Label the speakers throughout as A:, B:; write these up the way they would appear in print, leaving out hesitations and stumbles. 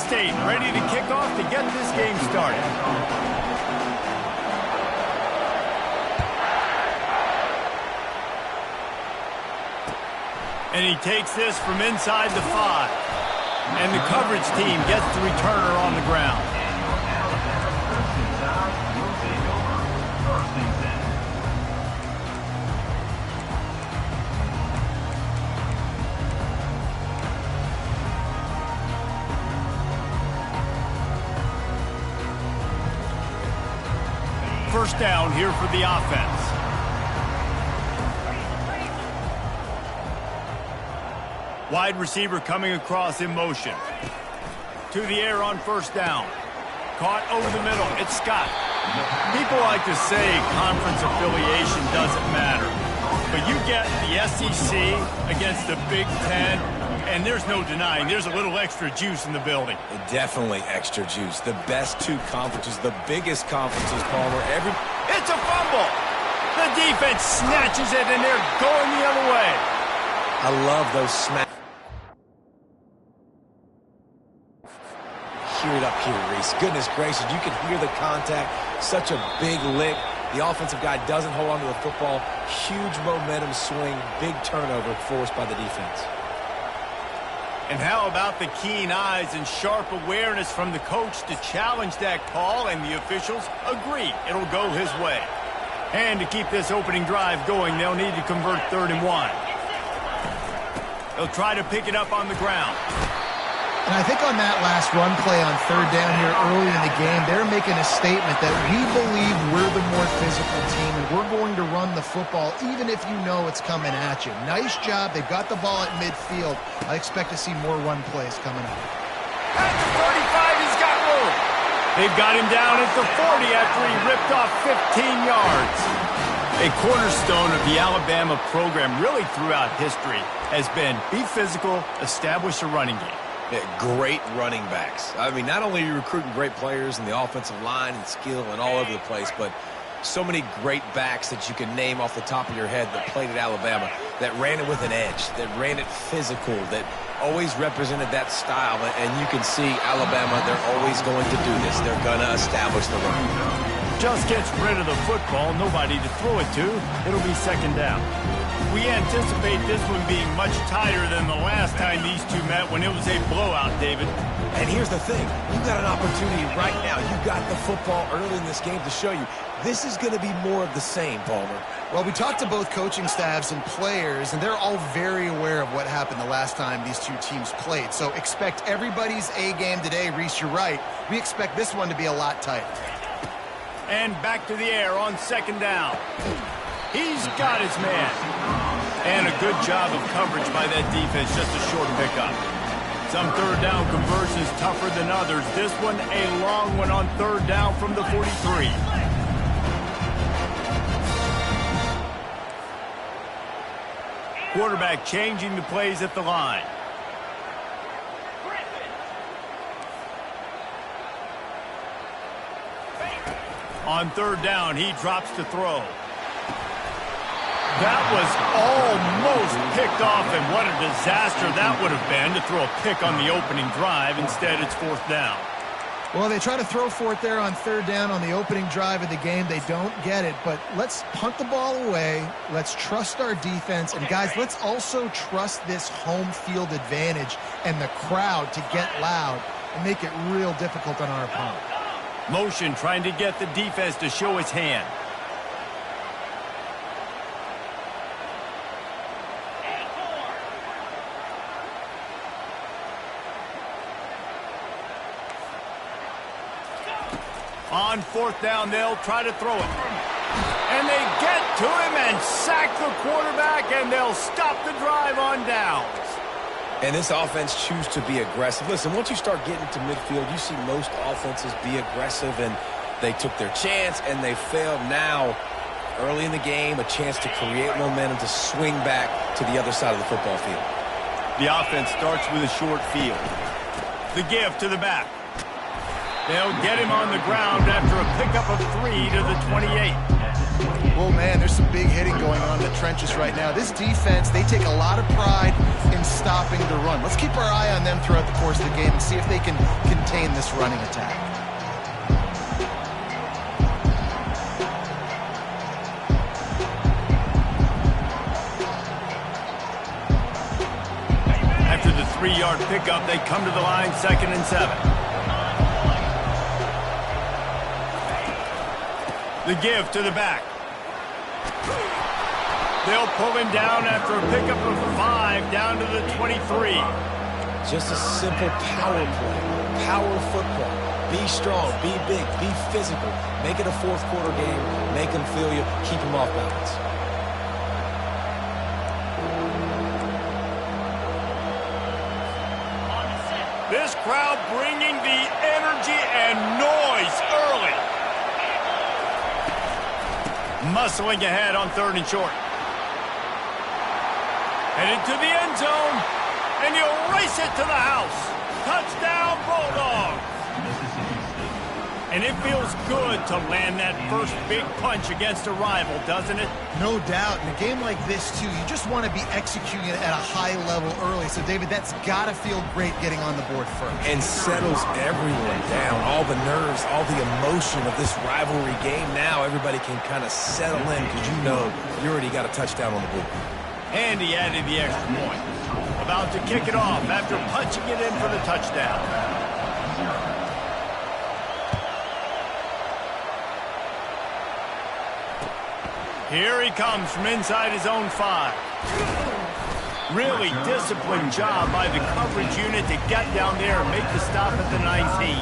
A: State ready to kick off to get this game started. And he takes this from inside the 5. And the coverage team gets the returner on the ground. First down here for the offense. Wide receiver coming across in motion. To the air on first down. Caught over the middle. It's Scott. People like to say conference affiliation doesn't matter. But you get the SEC against the Big Ten, and there's no denying there's a little extra juice in the building.
B: Definitely extra juice. The best two conferences, the biggest conferences, Palmer.
A: It's a fumble. The defense snatches it, and they're going the other way.
B: I love those smacks. Hear it up here, Reese. Goodness gracious, you can hear the contact. Such a big lick. The offensive guy doesn't hold on to the football. Huge momentum swing. Big turnover forced by the defense.
A: And how about the keen eyes and sharp awareness from the coach to challenge that call, and the officials agree it'll go his way. And to keep this opening drive going, they'll need to convert 3rd and 1. They'll try to pick it up on the ground.
C: And I think on that last run play on 3rd down here early in the game, they're making a statement that we believe we're the more physical team and we're going to run the football even if you know it's coming at you. Nice job. They've got the ball at midfield. I expect to see more run plays coming up.
A: At the 45, he's got room. They've got him down at the 40 after he ripped off 15 yards. A cornerstone of the Alabama program really throughout history has been be physical, establish a running game.
B: Yeah, great running backs. I mean, not only are you recruiting great players in the offensive line and skill and all over the place, but so many great backs that you can name off the top of your head that played at Alabama, that ran it with an edge, that ran it physical, that always represented that style. And you can see Alabama, they're always going to do this. They're going to establish the run.
A: Just gets rid of the football, nobody to throw it to. It'll be 2nd down. We anticipate this one being much tighter than the last time these two met when it was a blowout, David.
B: And here's the thing. You've got an opportunity right now. You got the football early in this game to show you. This is going to be more of the same, Palmer.
C: Well, we talked to both coaching staffs and players, and they're all very aware of what happened the last time these two teams played. So expect everybody's A game today. Reese, you're right. We expect this one to be a lot tighter.
A: And back to the air on 2nd down. He's got his man. And a good job of coverage by that defense, just a short pickup. Some 3rd down conversions tougher than others. This one, a long one on 3rd down from the 43. Quarterback changing the plays at the line. On 3rd down, he drops to throw. That was almost picked off, and what a disaster that would have been to throw a pick on the opening drive. Instead, it's 4th down.
C: Well, they try to throw for it there on 3rd down on the opening drive of the game. They don't get it, but let's punt the ball away. Let's trust our defense. And, guys, let's also trust this home field advantage and the crowd to get loud and make it real difficult on our opponent.
A: Motion trying to get the defense to show his hand. On 4th down, they'll try to throw it. And they get to him and sack the quarterback, and they'll stop the drive on downs.
B: And this offense chooses to be aggressive. Listen, once you start getting to midfield, you see most offenses be aggressive, and they took their chance, and they failed. Now, early in the game, a chance to create momentum, to swing back to the other side of the football field.
A: The offense starts with a short field. The give to the back. They'll get him on the ground after a pickup of 3 to the 28.
C: Well, man, there's some big hitting going on in the trenches right now. This defense, they take a lot of pride in stopping the run. Let's keep our eye on them throughout the course of the game and see if they can this running attack.
A: After the 3-yard pickup, they come to the line, 2nd and 7. The give to the back. They'll pull him down after a pickup of 5 down to the 23.
B: Just a simple power play. Power football. Be strong, be big, be physical. Make it a fourth-quarter game. Make them feel you. Keep them off balance.
A: This crowd bringing the energy and noise early. Muscling ahead on 3rd and short. Headed to the end zone, and he'll race it to the house. Touchdown, Bulldogs. And it feels good to land that first big punch against a rival, doesn't it?
C: No doubt. In a game like this, too, you just want to be executing it at a high level early. So, David, that's got to feel great getting on the board first.
B: And settles everyone down. All the nerves, all the emotion of this rivalry game. Now everybody can kind of settle in because you know you already got a touchdown on the board.
A: And he added the extra point. About to kick it off after punching it in for the touchdown. Here he comes from inside his own 5. Really disciplined job by the coverage unit to get down there and make the stop at the 19.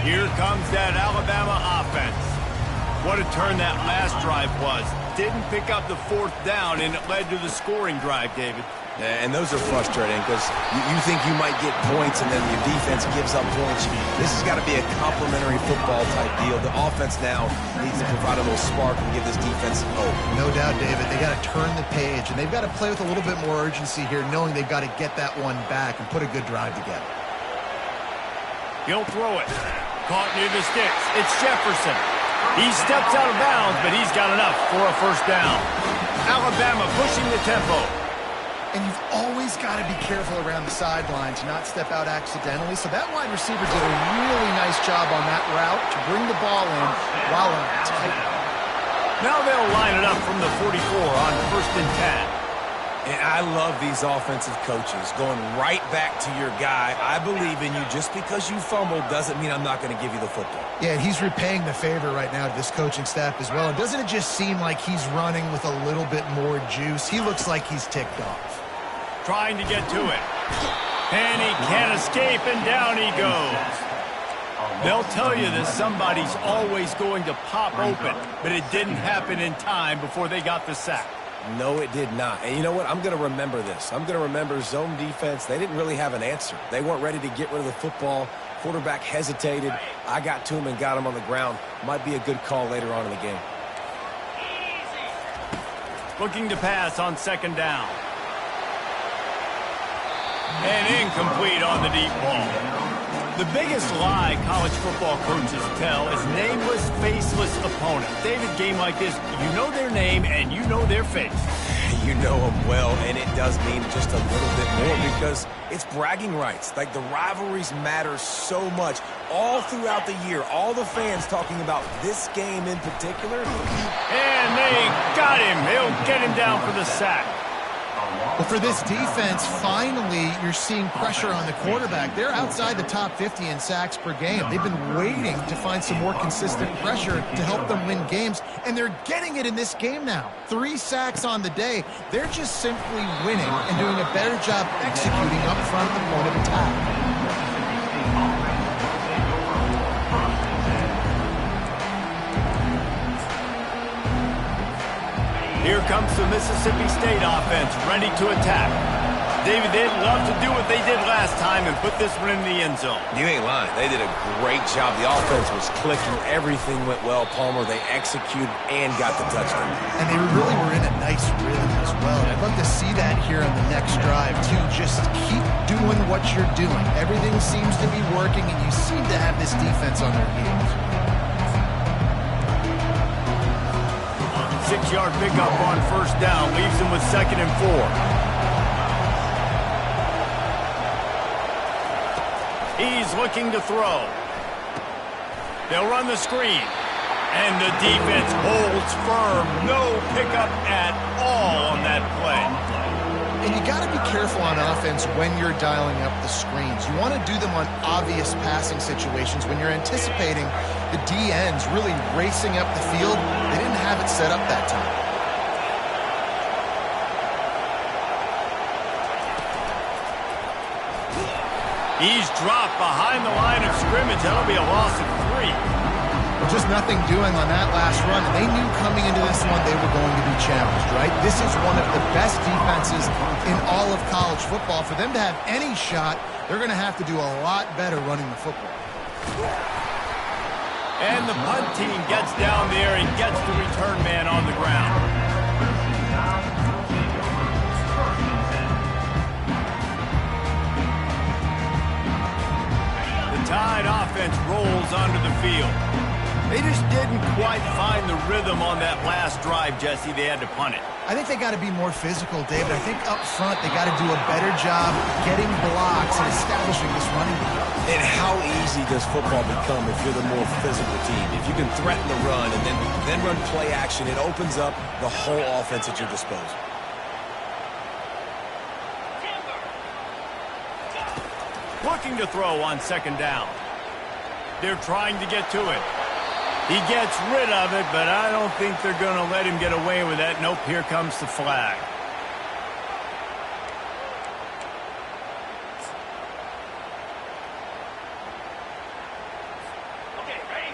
A: Here comes that Alabama offense. What a turn that last drive was. Didn't pick up the 4th down, and it led to the scoring drive, David.
B: And those are frustrating because you think you might get points and then your defense gives up points. This has got to be a complementary football type deal. The offense now needs to provide a little spark and give this defense some hope.
C: No doubt, David. They got to turn the page, and they've got to play with a little bit more urgency here, knowing they've got to get that one back and put a good drive together.
A: He'll throw it. Caught near the sticks. It's Jefferson. He steps out of bounds, but he's got enough for a 1st down. Alabama pushing the tempo.
C: And you've always got to be careful around the sideline to not step out accidentally. So that wide receiver did a really nice job on that route to bring the ball in while on a tight.
A: Now they'll line it up from the 44 on 1st and 10.
B: And I love these offensive coaches going right back to your guy. I believe in you. Just because you fumbled doesn't mean I'm not going to give you the football.
C: Yeah, he's repaying the favor right now to this coaching staff as well. And doesn't it just seem like he's running with a little bit more juice? He looks like he's ticked off.
A: Trying to get to it. And he can't escape, and down he goes. They'll tell you that somebody's always going to pop open, but it didn't happen in time before they got the sack.
B: No, it did not. And you know what? I'm going to remember this. I'm going to remember zone defense. They didn't really have an answer. They weren't ready to get rid of the football. Quarterback hesitated. I got to him and got him on the ground. Might be a good call later on in the game.
A: Looking to pass on 2nd down. And incomplete on the deep ball. The biggest lie college football coaches tell is nameless, faceless opponent. David, game like this, you know their name and you know their face.
B: You know them well, and it does mean just a little bit more because it's bragging rights. Like, the rivalries matter so much all throughout the year. All the fans talking about this game in particular.
A: And they got him. They'll get him down for the sack.
C: Well, for this defense, finally, you're seeing pressure on the quarterback. They're outside the top 50 in sacks per game. They've been waiting to find some more consistent pressure to help them win games, and they're getting it in this game now. 3 sacks on the day. They're just simply winning and doing a better job executing up front at the point of attack.
A: Here comes the Mississippi State offense, ready to attack. David, they'd love to do what they did last time and put this one in the end zone.
B: You ain't lying. They did a great job. The offense was clicking. Everything went well, Palmer. They executed and got the touchdown.
C: And they really were in a nice rhythm as well. And I'd love to see that here on the next drive, too. Just keep doing what you're doing. Everything seems to be working, and you seem to have this defense on their heels.
A: 6-yard pickup on 1st down, leaves him with 2nd and 4. He's looking to throw. They'll run the screen. And the defense holds firm. No pickup at all on that play.
C: And you got to be careful on offense when you're dialing up the screens. You want to do them on obvious passing situations. When you're anticipating the DNs really racing up the field, they didn't have it set up that time.
A: He's dropped behind the line of scrimmage. That'll be a loss of 3.
C: Just nothing doing on that last run, and they knew coming into this one they were going to be challenged, right? This is one of the best defenses in all of college football. For them to have any shot, they're going to have to do a lot better running the football.
A: And the punt team gets down there and gets the return man on the ground. The Tide offense rolls onto the field. They just didn't quite find the rhythm on that last drive, Jesse. They had to punt it.
C: I think they got to be more physical, David. I think up front they got to do a better job getting blocks and establishing this running game.
B: And how easy does football become if you're the more physical team? If you can threaten the run and then run play action, it opens up the whole offense at your disposal.
A: Looking to throw on second down. They're trying to get to it. He gets rid of it, but I don't think they're going to let him get away with that. Nope, here comes the flag.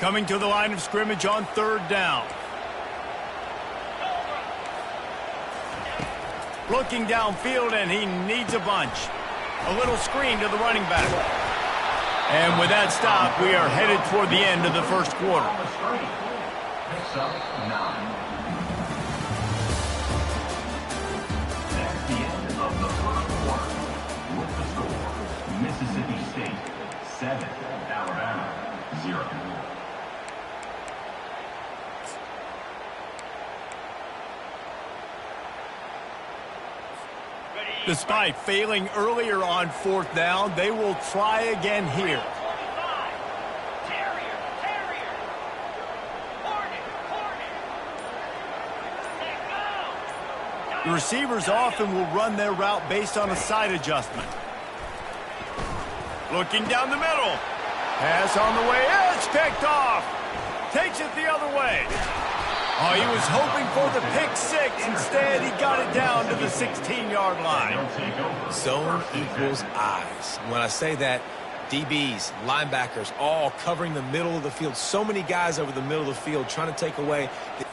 A: Coming to the line of scrimmage on third down. Looking downfield, and he needs a bunch. A little screen to the running back. And with that stop, we are headed toward the end of the first quarter.
D: Picks up 9. That's the end of the first quarter. With the score, Mississippi State 7, Alabama 0.
A: Despite failing earlier on fourth down, they will try again here. The receivers often will run their route based on a side adjustment. Looking down the middle. Pass on the way. It's picked off. Takes it the other way. Oh, he was hoping for the pick six. Instead, he got it down to the 16-yard line.
B: Zone equals eyes. When I say that, DBs, linebackers, all covering the middle of the field. So many guys over the middle of the field trying to take away the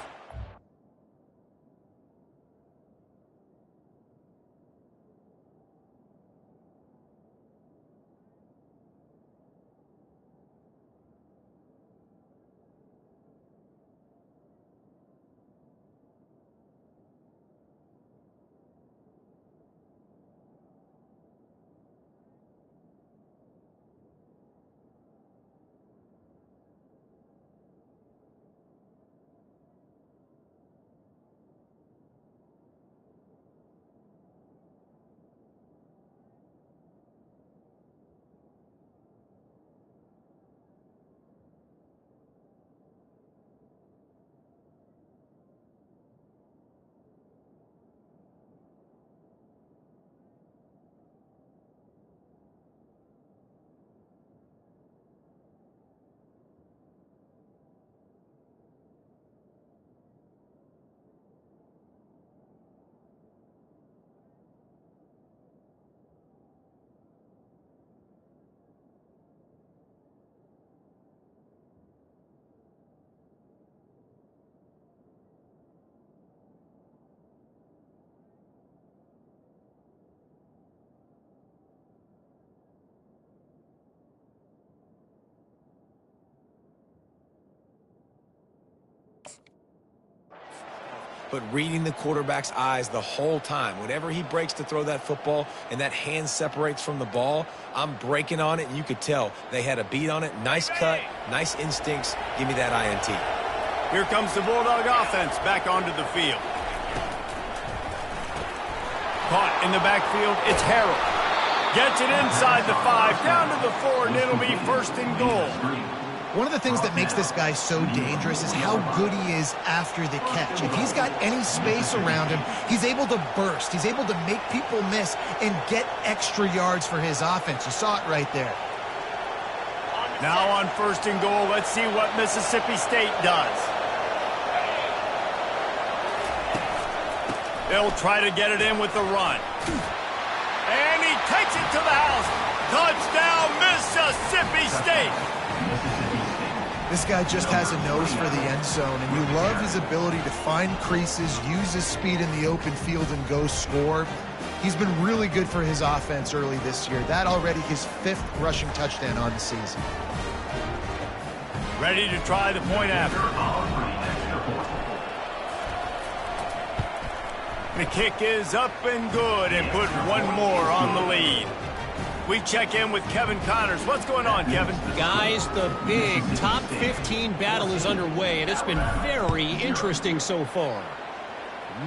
B: but reading the quarterback's eyes the whole time. Whenever he breaks to throw that football and that hand separates from the ball, I'm breaking on it, and you could tell they had a beat on it. Nice cut, nice instincts. Give me that INT.
A: Here comes the Bulldog offense back onto the field. Caught in the backfield, it's Harrell. Gets it inside the 5, down to the 4, and it'll be first and goal.
C: One of the things that makes this guy so dangerous is how good he is after the catch. If he's got any space around him, he's able to burst. He's able to make people miss and get extra yards for his offense. You saw it right there.
A: Now on first and goal, let's see what Mississippi State does. They'll try to get it in with the run. And he takes it to the house. Touchdown, Mississippi State.
C: This guy just has a nose for the end zone, and you love his ability to find creases, use his speed in the open field, and go score. He's been really good for his offense early this year. That already his 5th rushing touchdown on the season.
A: Ready to try the point after. The kick is up and good, and put one more on the lead. We check in with Kevin Connors. What's going on, Kevin?
E: Guys, the big top 15 battle is underway, and it's been very interesting so far.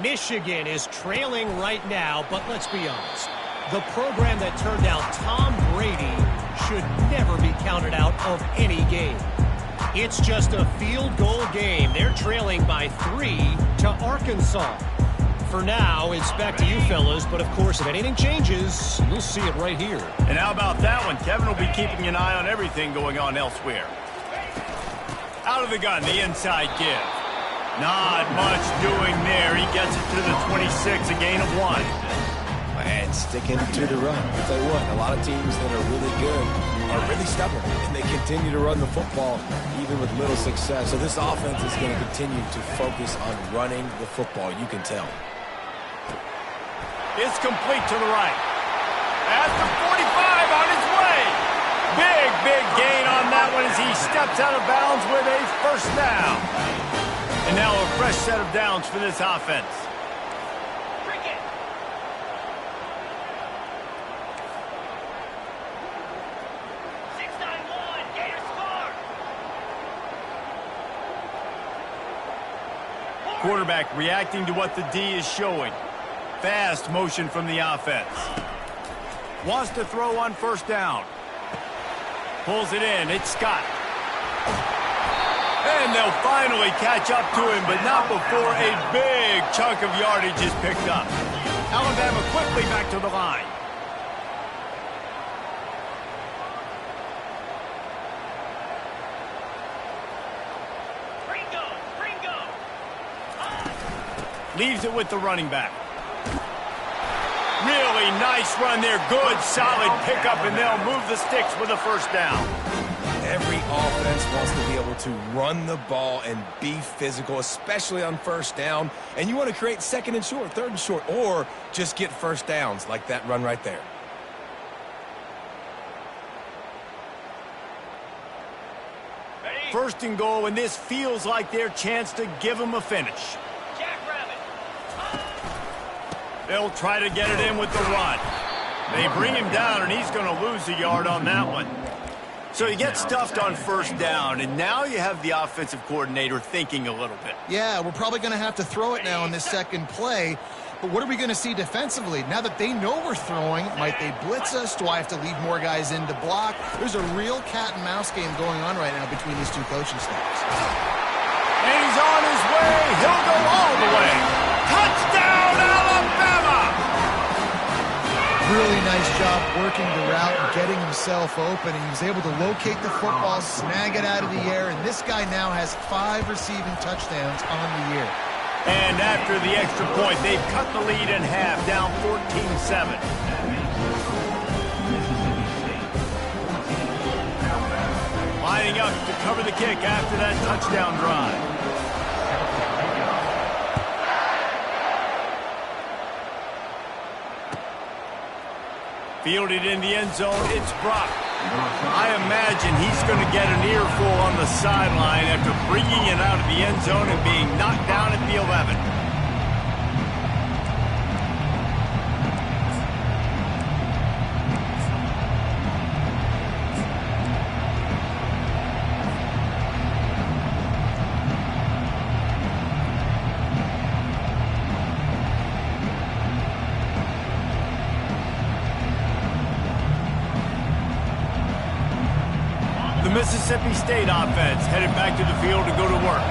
E: Michigan is trailing right now, but let's be honest. The program that turned out Tom Brady should never be counted out of any game. It's just a field goal game. They're trailing by 3 to Arkansas. For now, it's back to you fellas, but of course, if anything changes, you'll see it right here.
A: And how about that one? Kevin will be keeping an eye on everything going on elsewhere. Out of the gun, the inside give. Not much doing there. He gets it to the 26, a gain of 1.
B: And sticking to the run. I'll tell you what, a lot of teams that are really good are really stubborn, and they continue to run the football even with little success. So this offense is going to continue to focus on running the football. You can tell.
A: It's complete to the right. At the 45 on his way. Big gain on that one as he steps out of bounds with a first down. And now a fresh set of downs for this offense. Quarterback reacting to what the D is showing. Fast motion from the offense. Wants to throw on first down. Pulls it in. It's Scott. And they'll finally catch up to him, but not before a big chunk of yardage is picked up. Alabama quickly back to the line. Leaves it with the running back. Really nice run there. Good, solid pickup, and they'll move the sticks with a first down.
B: Every offense wants to be able to run the ball and be physical, especially on first down. And you want to create second and short, third and short, or just get first downs like that run right there.
A: First and goal, and this feels like their chance to give them a finish. They'll try to get it in with the run. They bring him down, and he's going to lose a yard on that one. So you get stuffed on first down, and now you have the offensive coordinator thinking a little bit.
C: Yeah, we're probably going to have to throw it now on this second play. But what are we going to see defensively? Now that they know we're throwing, might they blitz us? Do I have to leave more guys in to block? There's a real cat and mouse game going on right now between these two coaching staffs.
A: And he's on his way. He'll go all the way. Touchdown, Alabama!
C: Really nice job working the route and getting himself open. And he was able to locate the football, snag it out of the air, and this guy now has 5 receiving touchdowns on the year.
A: And after the extra point, they've cut the lead in half, down 14-7. Lining up to cover the kick after that touchdown drive. Fielded in the end zone, it's Brock. I imagine he's going to get an earful on the sideline after bringing it out of the end zone and being knocked down at the 11. Mississippi State offense headed back to the field to go to work.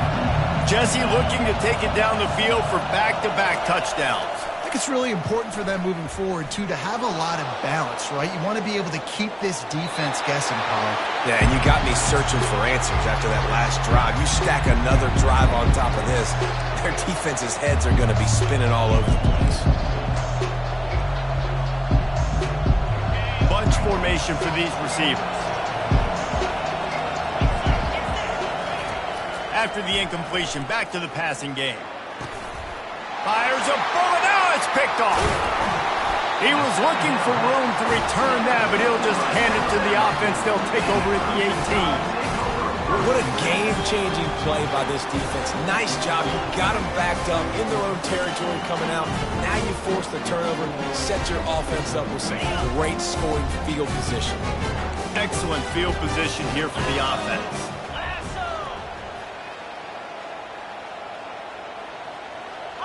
A: Jesse looking to take it down the field for back-to-back touchdowns.
C: I think it's really important for them moving forward, too, to have a lot of balance, right? You want to be able to keep this defense guessing, Paul.
B: Yeah, and you got me searching for answers after that last drive. You stack another drive on top of this, their defense's heads are going to be spinning all over the place.
A: Bunch formation for these receivers. After the incompletion, back to the passing game. Fires a bullet. Now it's picked off. He was looking for room to return that, but he'll just hand it to the offense. They'll take over at the 18.
B: What a game-changing play by this defense. Nice job. You got them backed up in their own territory coming out. Now you force the turnover and set your offense up with some great scoring field position.
A: Excellent field position here for the offense.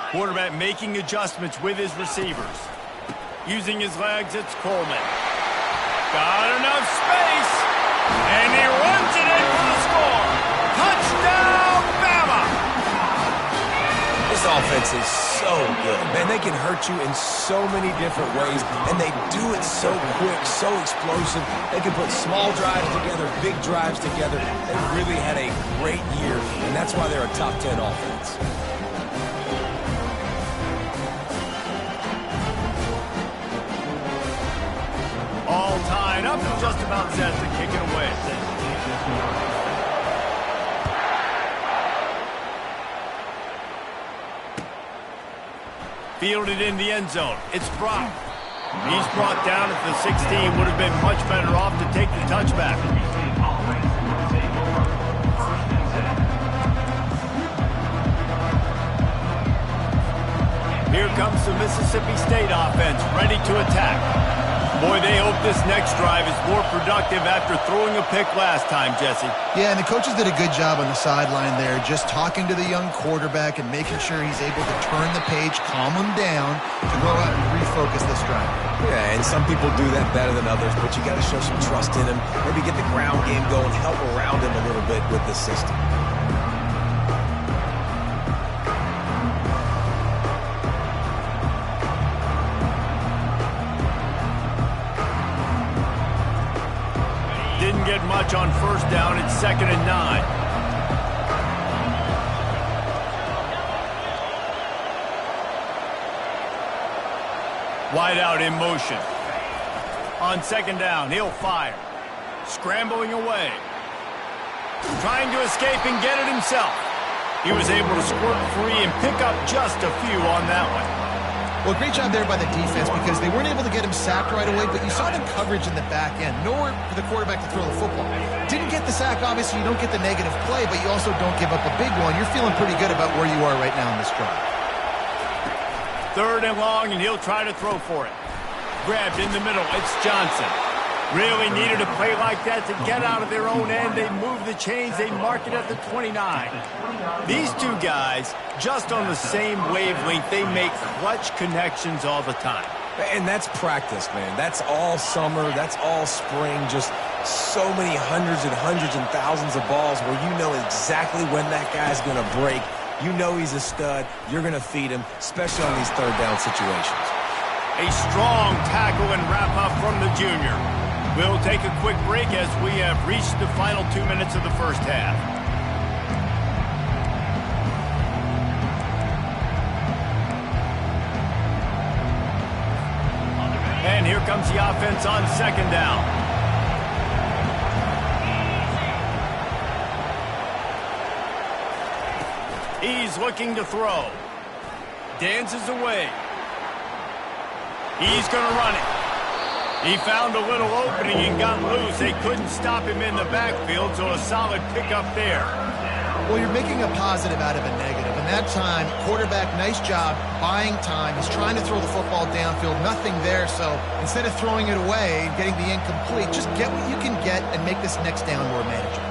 A: Quarterback making adjustments with his receivers. Using his legs, it's Coleman. Got enough space. And he runs it in for the score. Touchdown, Bama!
B: This offense is so good. Man, they can hurt you in so many different ways, and they do it so quick, so explosive. They can put small drives together, big drives together. They really had a great year, and that's why they're a top 10 offense.
A: All tied up and just about set to kick it away. Fielded in the end zone. It's Brock. He's brought down at the 16. Would have been much better off to take the touchback. Here comes the Mississippi State offense, ready to attack. Boy, they hope this next drive is more productive after throwing a pick last time, Jesse.
C: Yeah, and the coaches did a good job on the sideline there, just talking to the young quarterback and making sure he's able to turn the page, calm him down, to go out and refocus this drive.
B: Yeah, and some people do that better than others, but you got to show some trust in him. Maybe get the ground game going, help around him a little bit with the system.
A: Didn't get much on first down. It's 2nd and 9. Wide out in motion. On 2nd down, he'll fire. Scrambling away. Trying to escape and get it himself. He was able to squirt free and pick up just a few on that one.
C: Well, great job there by the defense because they weren't able to get him sacked right away, but you saw the coverage in the back end. Nowhere for the quarterback to throw the football. Didn't get the sack, obviously. You don't get the negative play, but you also don't give up a big one. You're feeling pretty good about where you are right now in this drive.
A: 3rd and long, and he'll try to throw for it. Grabbed in the middle. It's Johnson. Really needed a play like that to get out of their own end. They move the chains. They mark it at the 29. These two guys, just on the same wavelength, they make clutch connections all the time.
B: And that's practice, man. That's all summer. That's all spring. Just so many hundreds and thousands of balls where you know exactly when that guy's going to break. You know he's a stud. You're going to feed him, especially on these 3rd down situations.
A: A strong tackle and wrap-up from the junior. We'll take a quick break as we have reached the final 2 minutes of the first half. And here comes the offense on 2nd down. He's looking to throw. Dances away. He's going to run it. He found a little opening and got loose. They couldn't stop him in the backfield, so a solid pickup there.
C: Well, you're making a positive out of a negative. And that time, quarterback, nice job, buying time. He's trying to throw the football downfield. Nothing there, so instead of throwing it away and getting the incomplete, just get what you can get and make this next down more manageable.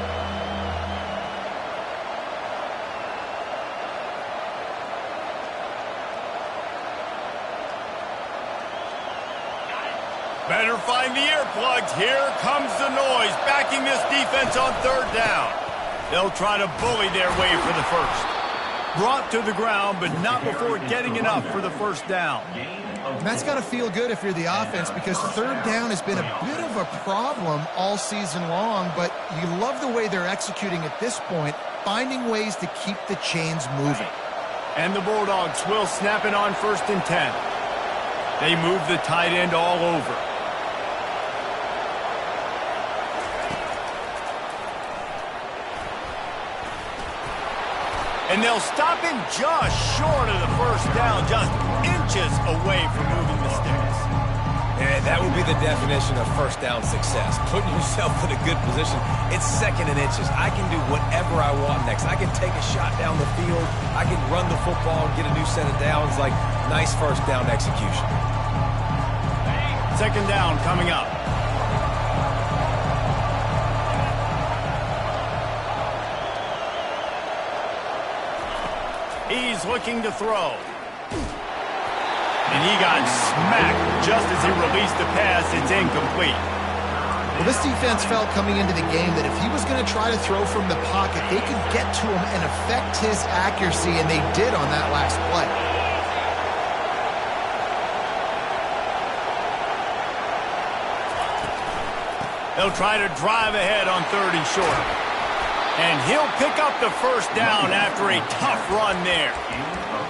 A: Better find the earplugs. Here comes the noise, backing this defense on third down. They'll try to bully their way for the first. Brought to the ground, but not before getting enough for the first down.
C: And that's got to feel good if you're the offense, because third down has been a bit of a problem all season long, but you love the way they're executing at this point, finding ways to keep the chains moving.
A: And the Bulldogs will snap it on 1st and 10. They move the tight end all over. And they'll stop him just short of the first down, just inches away from moving the sticks.
B: And that would be the definition of first down success. Putting yourself in a good position. It's 2nd and inches. I can do whatever I want next. I can take a shot down the field. I can run the football and get a new set of downs. Like, nice first down execution.
A: 2nd down coming up. He's looking to throw. And he got smacked just as he released the pass. It's incomplete.
C: Well, this defense felt coming into the game that if he was going to try to throw from the pocket, they could get to him and affect his accuracy, and they did on that last play.
A: They'll try to drive ahead on 3rd and short. And he'll pick up the first down after a tough run there.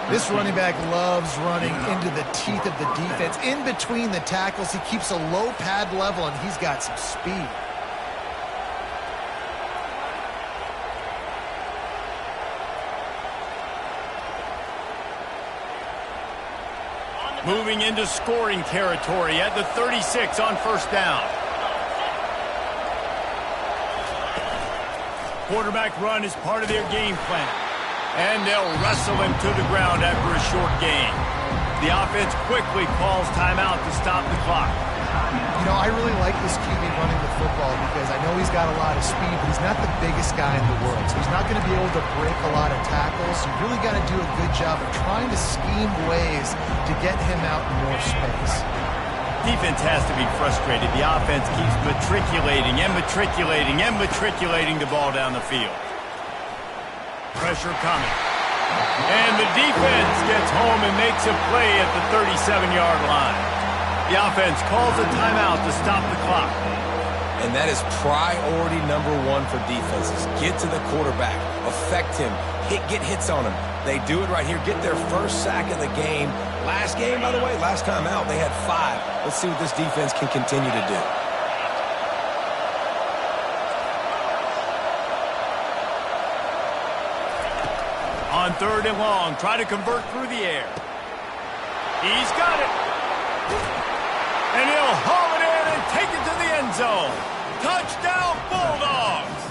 C: This running back loves running into the teeth of the defense. In between the tackles, he keeps a low pad level, and he's got some speed.
A: Moving into scoring territory at the 36 on 1st down. Quarterback run is part of their game plan. And they'll wrestle him to the ground after a short gain. The offense quickly calls timeout to stop the clock.
C: You know, I really like this QB running the football because I know he's got a lot of speed, but he's not the biggest guy in the world. So he's not going to be able to break a lot of tackles. You really got to do a good job of trying to scheme ways to get him out in more space.
A: Defense has to be frustrated. The offense keeps matriculating and matriculating and matriculating the ball down the field. Pressure coming. And the defense gets home and makes a play at the 37-yard line. The offense calls a timeout to stop the clock.
B: And that is priority number 1 for defenses. Get to the quarterback. Affect him. Get hits on him. They do it right here. Get their first sack of the game. Last game, by the way, last time out, they had 5. Let's see what this defense can continue to do.
A: On 3rd and long, try to convert through the air. He's got it. And he'll haul it in and take it to the end zone. Touchdown, Bulldogs!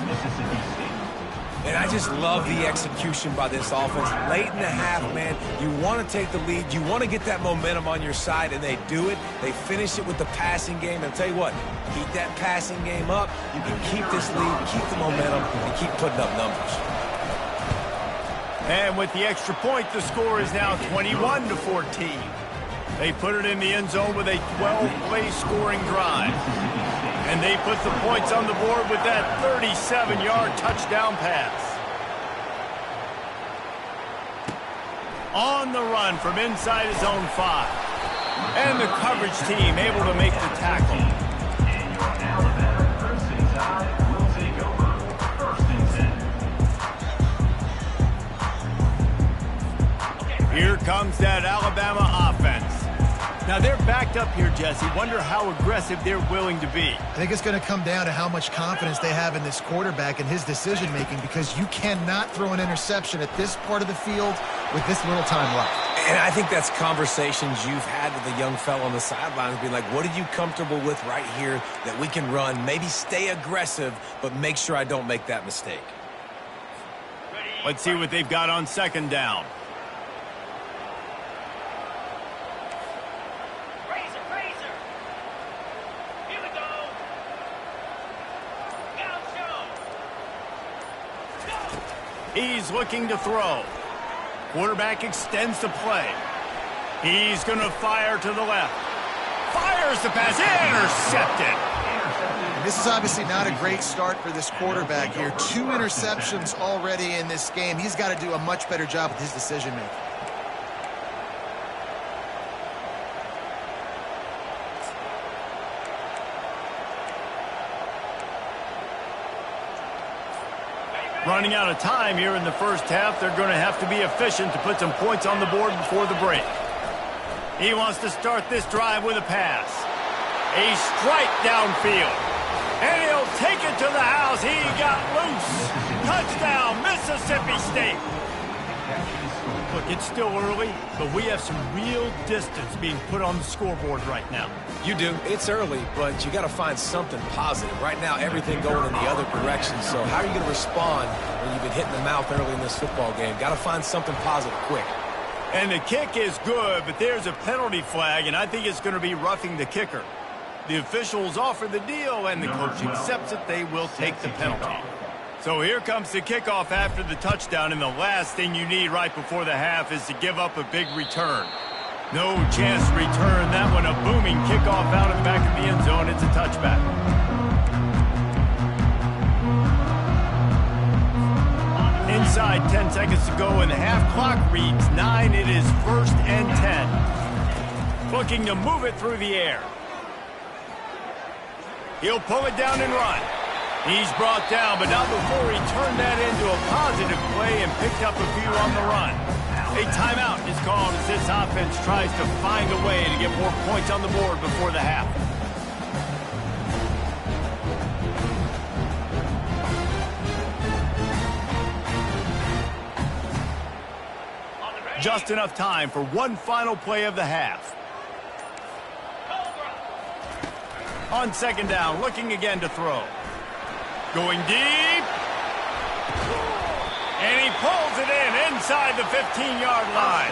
B: And I just love the execution by this offense. Late in the half, man, you want to take the lead. You want to get that momentum on your side, and they do it. They finish it with the passing game. And I'll tell you what, keep that passing game up. You can keep this lead, keep the momentum, and keep putting up numbers.
A: And with the extra point, the score is now 21-14. They put it in the end zone with a 12-play scoring drive. And they put the points on the board with that 37-yard touchdown pass. On the run from inside his own 5. And the coverage team able to make the tackle.
D: Alabama Crimson Tide will take over 1st and 10.
A: Here comes that Alabama offense. Now, they're backed up here, Jesse. Wonder how aggressive they're willing to be.
C: I think it's going to come down to how much confidence they have in this quarterback and his decision-making, because you cannot throw an interception at this part of the field with this little time left.
B: And I think that's conversations you've had with the young fella on the sidelines, being like, what are you comfortable with right here that we can run? Maybe stay aggressive, but make sure I don't make that mistake.
A: Let's see what they've got on 2nd down. He's looking to throw. Quarterback extends the play. He's going to fire to the left. Fires fires the pass. Intercepted.
C: And this is obviously not a great start for this quarterback here. 2 interceptions already in this game. He's got to do a much better job with his decision-making.
A: Running out of time here in the first half. They're going to have to be efficient to put some points on the board before the break. He wants to start this drive with a pass. A strike downfield. And he'll take it to the house. He got loose. Touchdown, Mississippi State. Look, it's still early, but we have some real distance being put on the scoreboard right now.
B: You do. It's early, but you got to find something positive. Right now, everything going in the other direction. So how are you going to respond when you've been hit in the mouth early in this football game? Got to find something positive quick.
A: And the kick is good, but there's a penalty flag, and I think it's going to be roughing the kicker. The officials offer the deal, and the coach accepts it. They will take the penalty. So here comes the kickoff after the touchdown, and the last thing you need right before the half is to give up a big return. No chance to return that one. A booming kickoff out of the back of the end zone. It's a touchback. Inside 10 seconds to go, and the half clock reads 9. It is 1st and 10. Looking to move it through the air. He'll pull it down and run. He's brought down, but not before he turned that into a positive play and picked up a few on the run. A timeout is called as this offense tries to find a way to get more points on the board before the half. Just enough time for one final play of the half. On 2nd down, looking again to throw. Going deep. And he pulls it in inside the 15-yard line.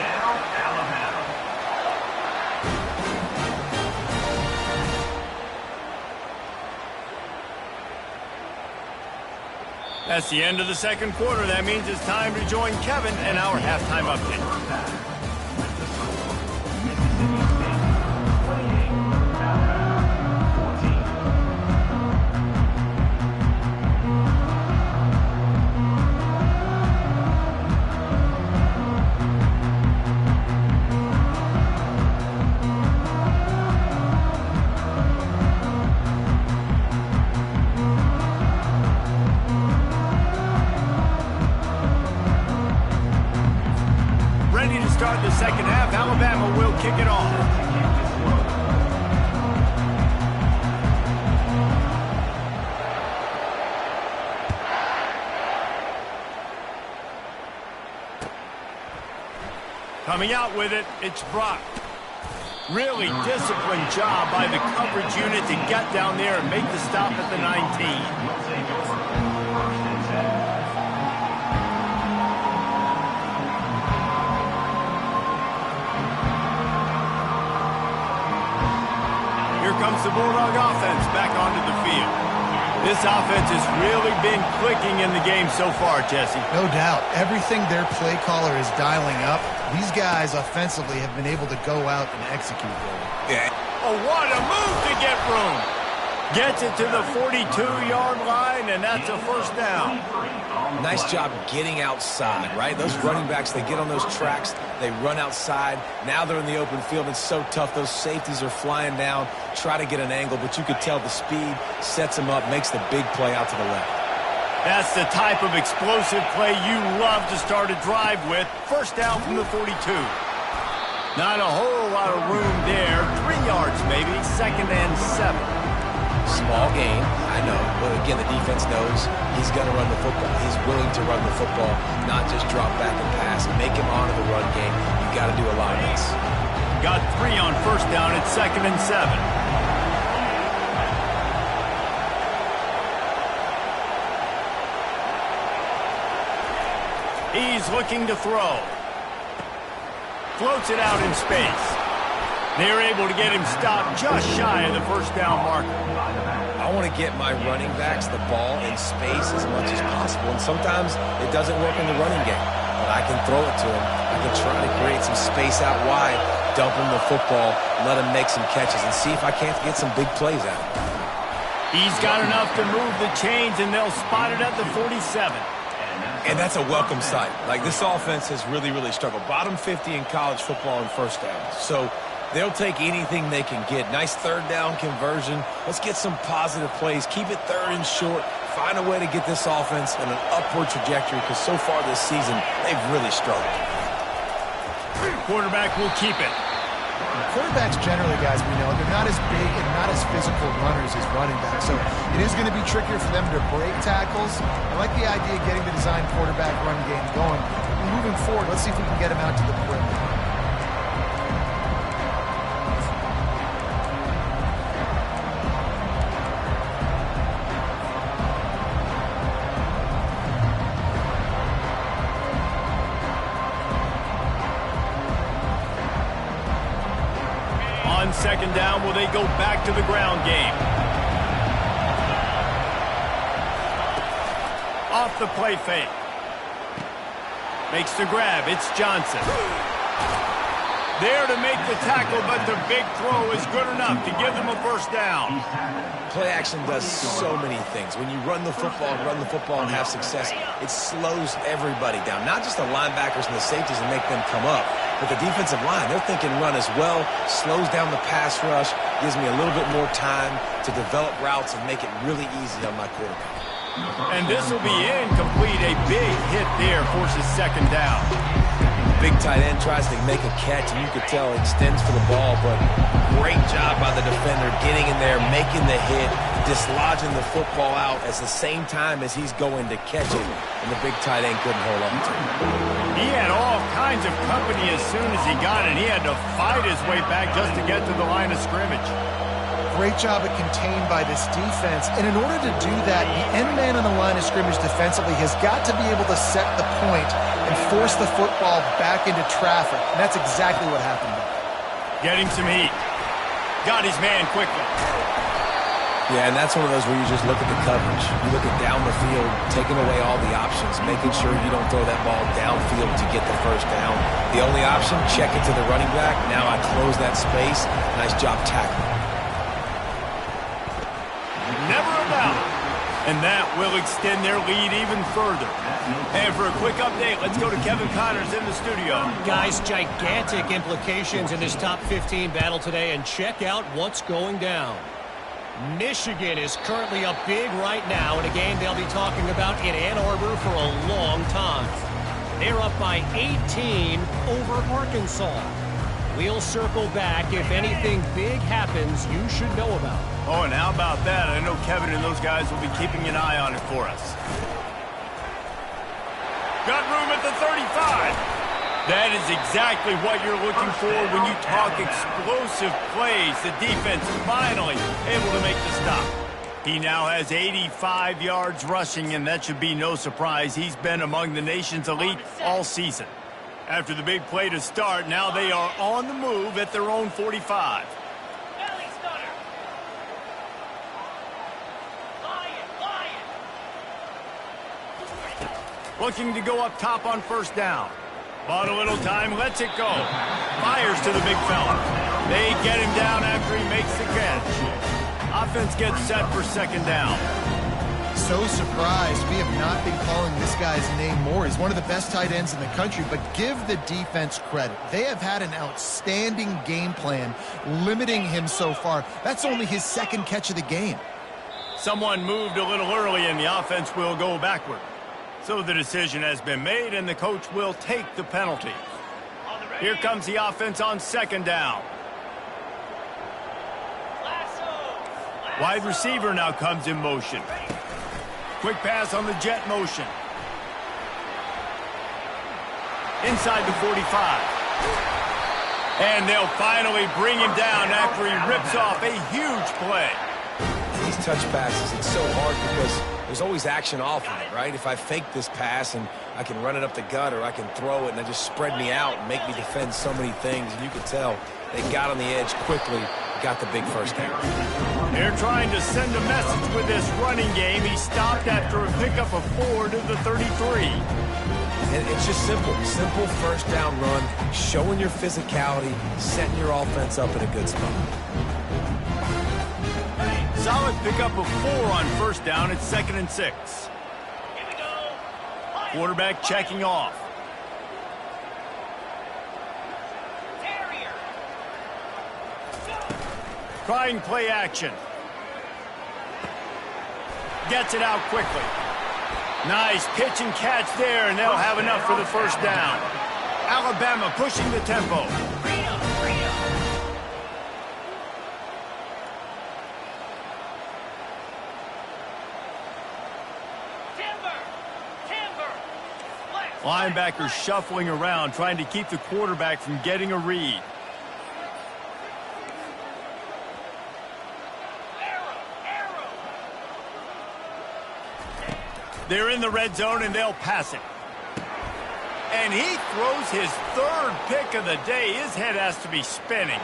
A: That's the end of the 2nd quarter. That means it's time to join Kevin and our halftime update. Start the 2nd half. Alabama will kick it off. Coming out with it, it's Brock. Really disciplined job by the coverage unit to get down there and make the stop at the 19. Comes the Bulldog offense back onto the field. This offense has really been clicking in the game so far, Jesse.
C: No doubt. Everything their play caller is dialing up, these guys offensively have been able to go out and execute there.
A: Yeah. Oh, what a move to get room. Gets it to the 42-yard line, and that's a 1st down.
B: Nice job getting outside, right? Those running backs, they get on those tracks, they run outside. Now they're in the open field. It's so tough. Those safeties are flying down, try to get an angle, but you could tell the speed sets them up, makes the big play out to the left.
A: That's the type of explosive play you love to start a drive with. 1st down from the 42. Not a whole lot of room there. 3 yards maybe. 2nd and 7.
B: Small gain, I know, but again, the defense knows he's going to run the football. He's willing to run the football, not just drop back and pass. Make him honor the run game. You got to do a lot of this.
A: Got 3 on 1st down at 2nd and 7. He's looking to throw. Floats it out in space. They're able to get him stopped just shy of the 1st down marker.
B: I want to get my running backs the ball in space as much as possible, and sometimes it doesn't work in the running game. But I can throw it to them. I can try to create some space out wide, dump him the football, let him make some catches, and see if I can't get some big plays out of him.
A: He's got enough to move the chains, and they'll spot it at the 47.
B: And that's a welcome sight. Like, this offense has really, really struggled. Bottom 50 in college football in first downs. So they'll take anything they can get. Nice third down conversion. Let's get some positive plays. Keep it third and short. Find a way to get this offense in an upward trajectory, because so far this season, they've really struggled.
A: Quarterback will keep it.
C: Quarterbacks generally, guys, we know, they're not as big and not as physical runners as running backs. So it is going to be trickier for them to break tackles. I like the idea of getting the design quarterback run game going. Moving forward, let's see if we can get him out to the perimeter.
A: On second down, will they go back to the ground game? Off the play fake. Makes the grab. It's Johnson. There to make the tackle, but the big throw is good enough to give them a first down.
B: Play action does so many things. When you run the football and have success, it slows everybody down. Not just the linebackers and the safeties and make them come up, but the defensive line. They're thinking run as well, slows down the pass rush, gives me a little bit more time to develop routes and make it really easy on my quarterback.
A: And this will be incomplete. A big hit there forces second down.
B: Big tight end tries to make a catch, and you could tell he extends for the ball, but great job by the defender getting in there, making the hit, dislodging the football out at the same time as he's going to catch it, and the big tight end couldn't hold on to it.
A: He had all kinds of company as soon as he got it. He had to fight his way back just to get to the line of scrimmage.
C: Great job of contained by this defense. And in order to do that, the end man on the line of scrimmage defensively has got to be able to set the point and force the football back into traffic. And that's exactly what happened there.
A: Getting some heat. Got his man quickly.
B: Yeah, and that's one of those where you just look at the coverage. You look at down the field, taking away all the options, making sure you don't throw that ball downfield to get the first down. The only option, check it to the running back. Now I close that space. Nice job tackling.
A: Never about it. And that will extend their lead even further. And for a quick update, let's go to Kevin Connors in the studio.
E: Guys, gigantic implications in this top 15 battle today, and check out what's going down. Michigan is currently up big right now in a game they'll be talking about in Ann Arbor for a long time. They're up by 18 over Arkansas. We'll circle back if anything big happens you should know about.
A: Oh, and how about that? I know Kevin and those guys will be keeping an eye on it for us. Got room at the 35. That is exactly what you're looking for when you talk explosive plays. The defense finally able to make the stop. He now has 85 yards rushing, and that should be no surprise. He's been among the nation's elite all season. After the big play to start, now they are on the move at their own 45. Looking to go up top on first down. Bought a little time, lets it go. Fires to the big fella. They get him down after he makes the catch. Offense gets set for second down.
C: So surprised we have not been calling this guy's name more. He's one of the best tight ends in the country, but give the defense credit. They have had an outstanding game plan limiting him so far. That's only his second catch of the game.
A: Someone moved a little early and the offense will go backward. So the decision has been made and the coach will take the penalty. Here comes the offense on second down. Wide receiver now comes in motion. Quick pass on the jet motion. Inside the 45. And they'll finally bring him down after he rips off a huge play.
B: These touch passes, it's so hard because there's always action off of it, right? If I fake this pass and I can run it up the gut or I can throw it and they just spread me out and make me defend so many things, and you can tell they got on the edge quickly, got the big first down.
A: They're trying to send a message with this running game. He stopped after a pickup of 4 to the 33.
B: And it's just simple. Simple first down run, showing your physicality, setting your offense up in a good spot.
A: Solid pickup of 4 on first down. It's 2nd and 6.
F: Here we go.
A: Quarterback checking off.
F: Terrier.
A: Trying play action. Gets it out quickly. Nice pitch and catch there, and they'll have enough for the first down. Alabama pushing the tempo. Linebackers shuffling around, trying to keep the quarterback from getting a read. They're in the red zone, and they'll pass it. And he throws his 3rd pick of the day. His head has to be spinning.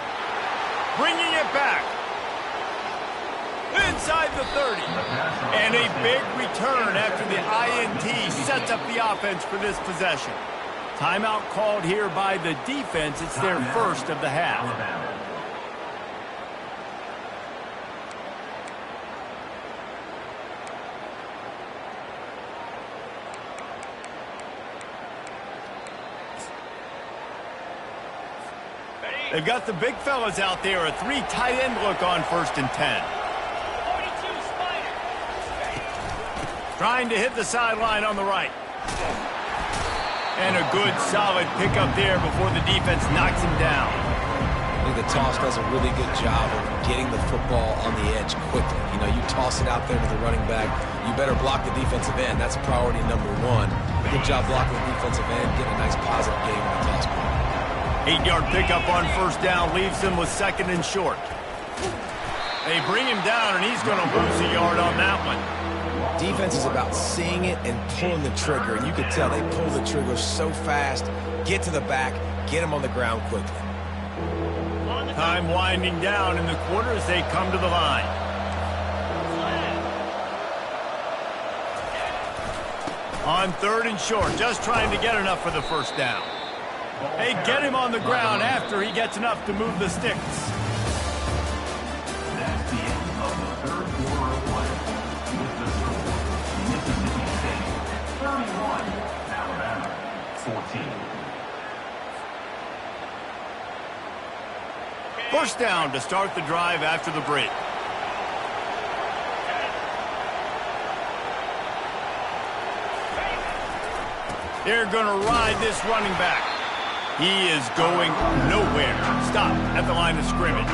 A: Bringing it back. Inside the 30. And a big return after the INT sets up the offense for this possession. Timeout called here by the defense. It's their first of the half. They've got the big fellas out there. A 3 tight end look on 1st and 10. Trying to hit the sideline on the right. And a good, solid pickup there before the defense knocks him down.
B: I think the toss does a really good job of getting the football on the edge quickly. You know, you toss it out there to the running back, you better block the defensive end. That's priority number 1. Good job blocking the defensive end, getting a nice positive game on the toss ball.
A: 8-yard pickup on first down leaves them with 2nd and short. They bring him down, and he's going to lose a yard on that one.
B: Defense is about seeing it and pulling the trigger, and you can tell they pull the trigger so fast, get to the back, get him on the ground quickly.
A: Time winding down in the quarter as they come to the line. On 3rd and short, just trying to get enough for the first down. They get him on the ground after he gets enough to move the sticks.
D: That's the end of the 3rd quarter of play. With the score, Mississippi State 31, Alabama 14.
A: First down to start the drive after the break. They're going to ride this running back. He is going nowhere. Stop at the line of scrimmage.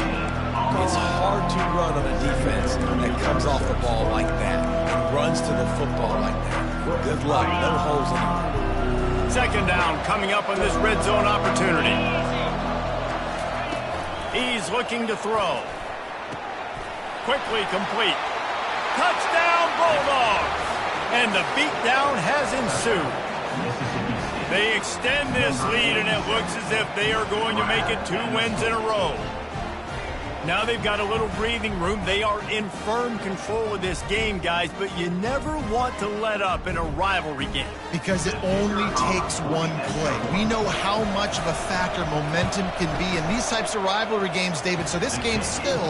B: It's hard to run on a defense that comes off the ball like that and runs to the football like that. Good luck. No holes anymore.
A: 2nd down coming up on this red zone opportunity. He's looking to throw. Quickly complete. Touchdown, Bulldogs! And the beatdown has ensued. They extend this lead, and it looks as if they are going to make it 2 wins in a row. Now they've got a little breathing room. They are in firm control of this game, guys, but you never want to let up in a rivalry game.
C: Because it only takes one play. We know how much of a factor momentum can be in these types of rivalry games, David, so this game's still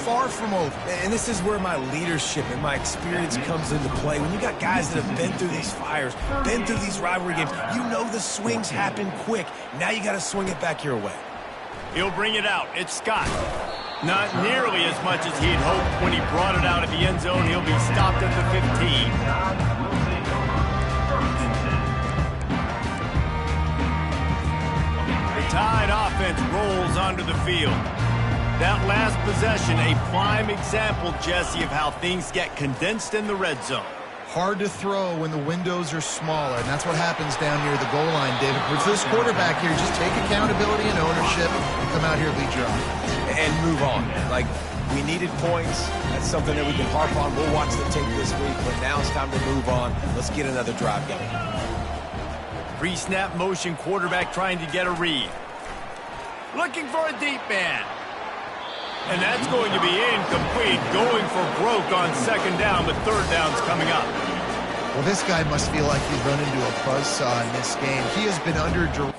C: far from over.
B: And this is where my leadership and my experience comes into play. When you got guys that have been through these fires, been through these rivalry games, you know the swings happen quick. Now you got to swing it back your way.
A: He'll bring it out. It's Scott. Not nearly as much as he'd hoped when he brought it out of the end zone. He'll be stopped at the 15. The Tide offense rolls onto the field. That last possession, a prime example, Jesse, of how things get condensed in the red zone.
C: Hard to throw when the windows are smaller, and that's what happens down near the goal line, David. For this quarterback here, just take accountability and ownership and come out here and lead your offense.
B: And move on. Like, we needed points. That's something that we can harp on. We'll watch the tape this week, but now it's time to move on. Let's get another drive going.
A: Pre-snap motion, quarterback trying to get a read. Looking for a deep man. And that's going to be incomplete. Going for broke on 2nd down, but 3rd down's coming up.
C: Well, this guy must feel like he's run into a buzzsaw in this game. He has been under direct.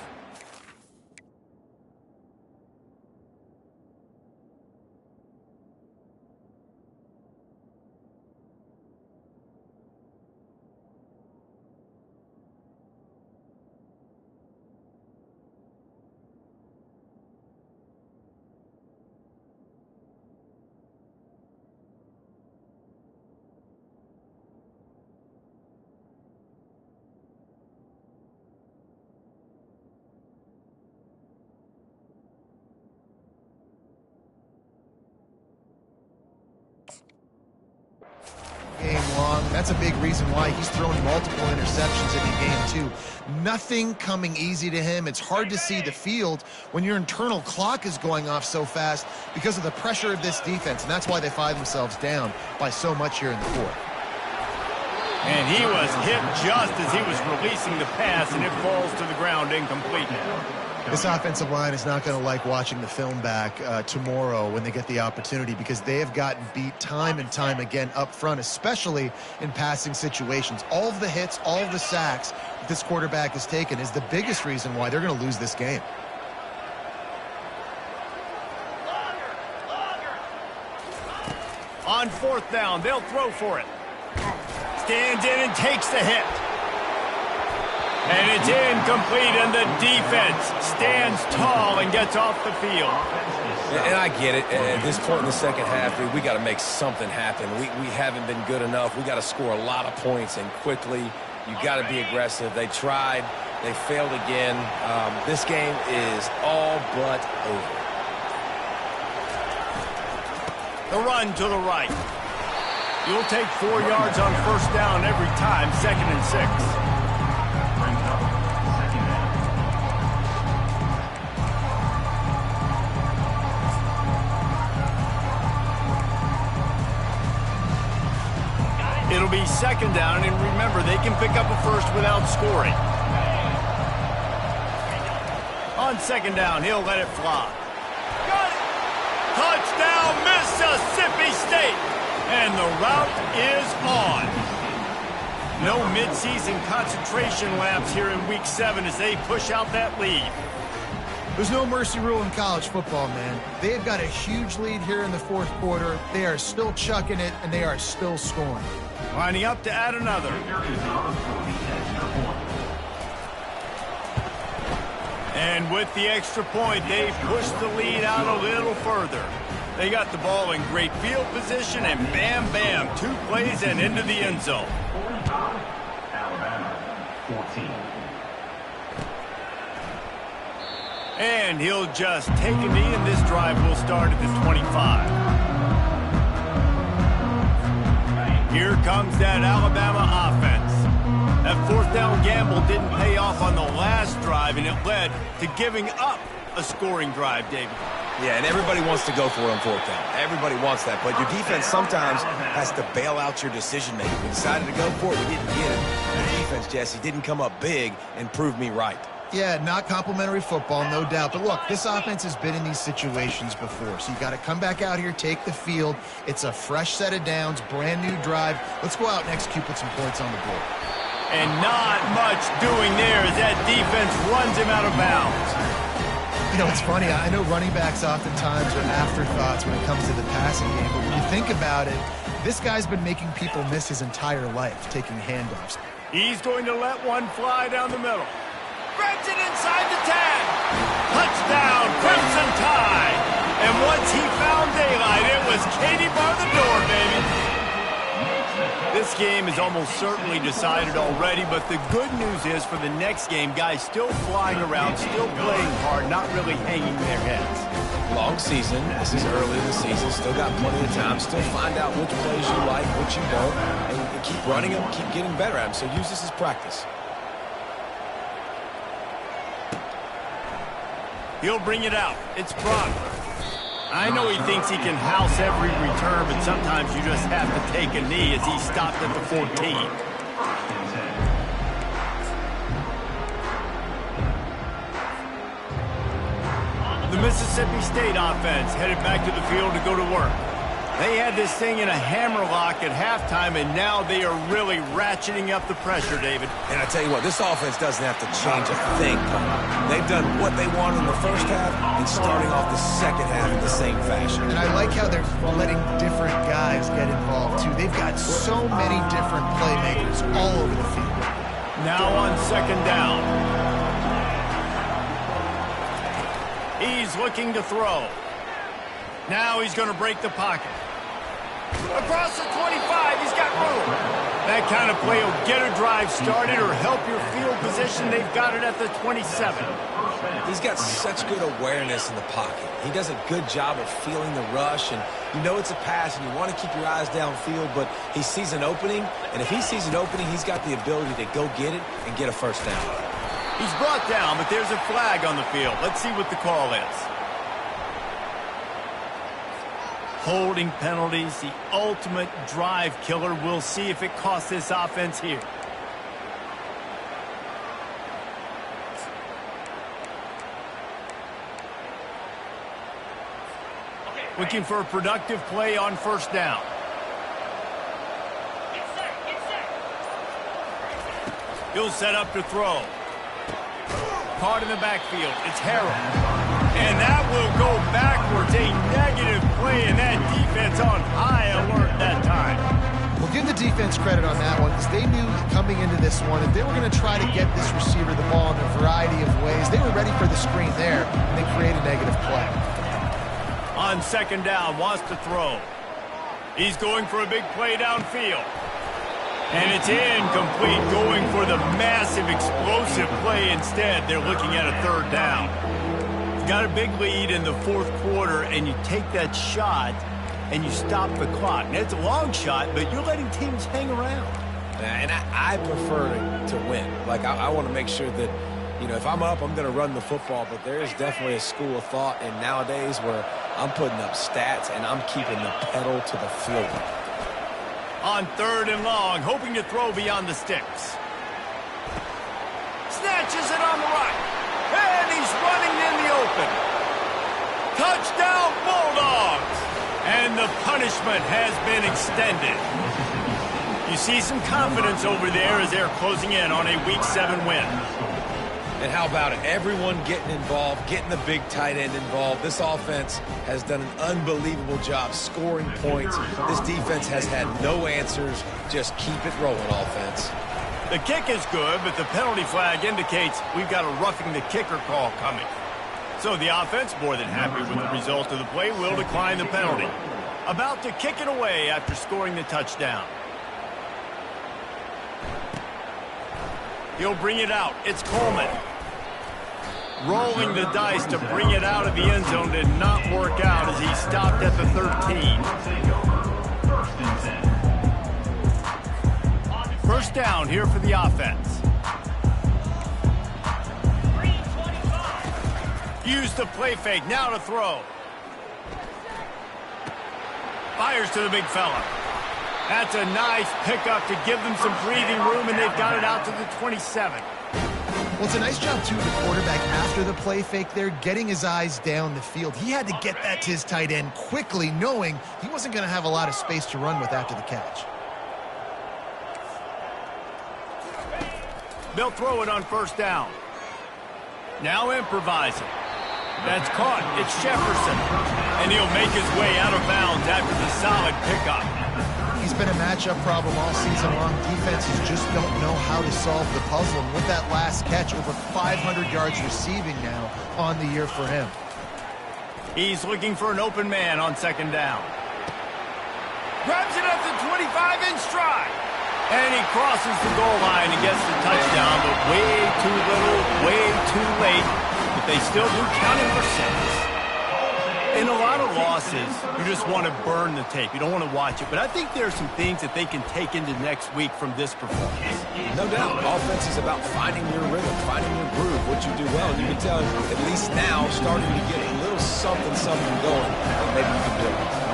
C: Game long. That's a big reason why he's thrown multiple interceptions in the game, too. Nothing coming easy to him. It's hard to see the field when your internal clock is going off so fast because of the pressure of this defense, and that's why they find themselves down by so much here in the fourth.
A: And he was hit just as he was releasing the pass, and it falls to the ground incomplete.
C: This offensive line is not going to like watching the film back tomorrow when they get the opportunity, because they have gotten beat time and time again up front, especially in passing situations. All of the hits, all of the sacks that this quarterback has taken is the biggest reason why they're going to lose this game.
A: On fourth down, they'll throw for it. Stands in and takes the hit. And it's incomplete, and the defense stands tall and gets off the field.
B: And I get it. At this point in the second half, dude, we got to make something happen. We haven't been good enough. We got to score a lot of points, and quickly. You got to be aggressive. They tried. They failed again. This game is all but over.
A: The run to the right. You'll take 4 yards on first down every time, 2nd and 6. It'll be 2nd down, and remember, they can pick up a first without scoring. On 2nd down, he'll let it fly. Got it! Touchdown, Mississippi State! And the route is on. No midseason concentration laps here in Week 7 as they push out that lead.
C: There's no mercy rule in college football, man. They've got a huge lead here in the fourth quarter. They are still chucking it, and they are still scoring.
A: Lining up to add another. And with the extra point, they've pushed the lead out a little further. They got the ball in great field position, and bam, bam, 2 plays and into the end zone.
D: Alabama, 14.
A: And he'll just take a knee, and this drive will start at the 25. Here comes that Alabama offense. That fourth down gamble didn't pay off on the last drive, and it led to giving up a scoring drive, David.
B: Yeah, and everybody wants to go for it on fourth down. Everybody wants that, but your defense sometimes has to bail out your decision-making. We decided to go for it. We didn't get it. The defense, Jesse, didn't come up big and prove me right.
C: Yeah, not complimentary football, no doubt. But look, this offense has been in these situations before. So you got to come back out here, take the field. It's a fresh set of downs, brand new drive. Let's go out and execute, put some points on the board.
A: And not much doing there as that defense runs him out of bounds.
C: You know, it's funny. I know running backs oftentimes are afterthoughts when it comes to the passing game. But when you think about it, this guy's been making people miss his entire life, taking handoffs.
A: He's going to let one fly down the middle. Grabs it inside the tag. Touchdown, Crimson Tide. And once he found daylight, it was Katie bar the door, baby. This game is almost certainly decided already, but the good news is for the next game, guys still flying around, still playing hard, not really hanging their heads.
B: Long season. This is early in the season. Still got plenty of time. Still find out which plays you like, which you don't, and keep running them, keep getting better at them. So use this as practice.
A: He'll bring it out. It's Proctor. I know he thinks he can house every return, but sometimes you just have to take a knee as he stopped at the 14. The Mississippi State offense headed back to the field to go to work. They had this thing in a hammerlock at halftime, and now they are really ratcheting up the pressure, David.
B: And I tell you what, this offense doesn't have to change a thing, Paul. They've done what they wanted in the first half and starting off the second half in the same fashion.
C: And I like how they're letting different guys get involved, too. They've got so many different playmakers all over the field.
A: Now on second down. He's looking to throw. Now he's going to break the pocket. Across the 25, he's got room. That kind of play will get a drive started or help your field position. They've got it at the 27.
B: He's got such good awareness in the pocket. He does a good job of feeling the rush, and you know it's a pass, and you want to keep your eyes downfield, but he sees an opening, and if he sees an opening, he's got the ability to go get it and get a first down.
A: He's brought down, but there's a flag on the field. Let's see what the call is. Holding penalties, the ultimate drive killer. We'll see if it costs this offense here. Looking for a productive play on first down. He'll set up to throw. Caught in the backfield. It's Harrell. And that will go backwards. A negative play, and that defense on high alert that time.
C: We'll give the defense credit on that one because they knew coming into this one that they were going to try to get this receiver the ball in a variety of ways. They were ready for the screen there, and they create a negative play.
A: On second down, wants to throw. He's going for a big play downfield. And it's incomplete, going for the massive explosive play instead. They're looking at a third down. Got a big lead in the fourth quarter, and you take that shot, and you stop the clock. Now, it's a long shot, but you're letting teams hang around.
B: And I prefer to win. Like, I want to make sure that, you know, if I'm up, I'm going to run the football, but there is definitely a school of thought in nowadays where I'm putting up stats, and I'm keeping the pedal to the floor.
A: On third and long, hoping to throw beyond the sticks. Snatches it on the right. And he's running in the open. Touchdown, Bulldogs! And the punishment has been extended. You see some confidence over there as they're closing in on a Week 7 win.
B: And how about it? Everyone getting involved, getting the big tight end involved. This offense has done an unbelievable job scoring points. This defense has had no answers. Just keep it rolling, offense.
A: The kick is good, but the penalty flag indicates we've got a roughing the kicker call coming. So the offense, more than happy with the result of the play, will decline the penalty. About to kick it away after scoring the touchdown. He'll bring it out. It's Coleman. Rolling the dice to bring it out of the end zone did not work out as he stopped at the 13. First down here for the offense. Use the play fake. Now to throw. Fires to the big fella. That's a nice pickup to give them some breathing room, and they've got it out to the 27.
C: Well, it's a nice job, too, the quarterback after the play fake there, getting his eyes down the field. He had to get that to his tight end quickly, knowing he wasn't going to have a lot of space to run with after the catch.
A: They'll throw it on first down. Now improvising. That's caught. It's Jefferson. And he'll make his way out of bounds after the solid pickup.
C: He's been a matchup problem all season long. Defenses just don't know how to solve the puzzle. And with that last catch, over 500 yards receiving now on the year for him.
A: He's looking for an open man on second down. Grabs it at the 25 in stride. And he crosses the goal line and gets the touchdown, but way too little, way too late. But they still do count it for 6. In a lot of losses, you just want to burn the tape. You don't want to watch it. But I think there are some things that they can take into next week from this performance.
B: No doubt. Offense is about finding your rhythm, finding your groove, what you do well. And you can tell, at least now, starting to get a little something going that maybe you can build.